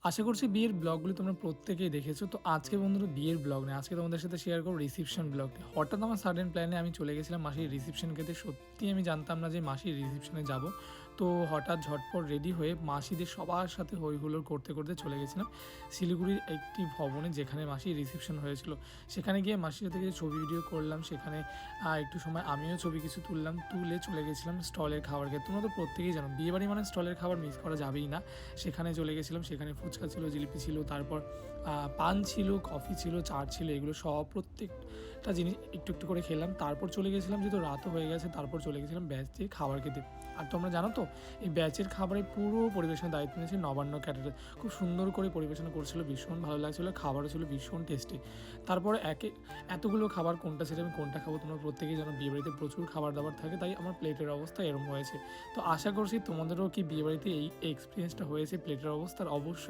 আশা করছি বিয়ের ব্লগগুলো তোমরা প্রত্যেকেই দেখেছো। তো আজকে বন্ধুরা বিয়ের ব্লগ নেই। আজকে তোমাদের সাথে শেয়ার করব রিসেপশন ব্লগটা। হঠাৎ আমার সাডেন প্ল্যানে আমি চলে গেছিলাম মাসির রিসেপশন খেতে। সত্যিই আমি জানতাম না যে মাসির রিসেপশনে যাব। তো হঠাৎ ঝটপট রেডি হয়ে মাসিদের সবার সাথে হই হুল্লোড় করতে, করতে চলে গেছিলাম শিলিগুড়ির একটি ভবনে যেখানে মাসির রিসেপশন হয়েছিল। সেখানে গিয়ে মাসির সাথে কিছু ছবি ভিডিও করলাম। সেখানে একটু সময় আমিও ছবি কিছু তুললাম। তুলে চলে গেছিলাম স্টলের খাবার খেতে। তোমরা তো প্রত্যেকেই জানো বিয়েবাড়ি মানে স্টলের খাবার মিস করা যাবেই না। সেখানে চলে গেছিলাম। সেখানে ফুচকা ছিল, জিলিপি ছিল, তারপর পান ছিল, কফি ছিল, চাট ছিল, এগুলো সব প্রত্যেকটা জিনিস একটু একটু করে খেলাম। তারপর চলে গেছিলাম, যেহেতু রাতও হয়ে গেছে, তারপর চলে গেছিলাম ব্যাচে খাবার খেতে। আর তোমরা জানো তো এই ব্যাচের খাবারের পুরো পরিবেশনের দায়িত্ব নিয়েছে নবান্ন ক্যাটারার। খুব সুন্দর করে পরিবেশন করছিল, ভীষণ ভালো লাগছিলো, খাবারও ছিল ভীষণ টেস্টি। তারপরে এতগুলো খাবার কোনটা ছেড়ে আমি কোনটা খাবো, তোমরা প্রত্যেকেই জানো বিয়েবাড়িতে প্রচুর খাবার দাবার থাকে, তাই আমার প্লেটের অবস্থা এরকম হয়েছে। তো আশা করছি তোমাদেরও কি বিয়েবাড়িতে এই এক্সপিরিয়েন্সটা হয়েছে প্লেটের অবস্থার, অবশ্যই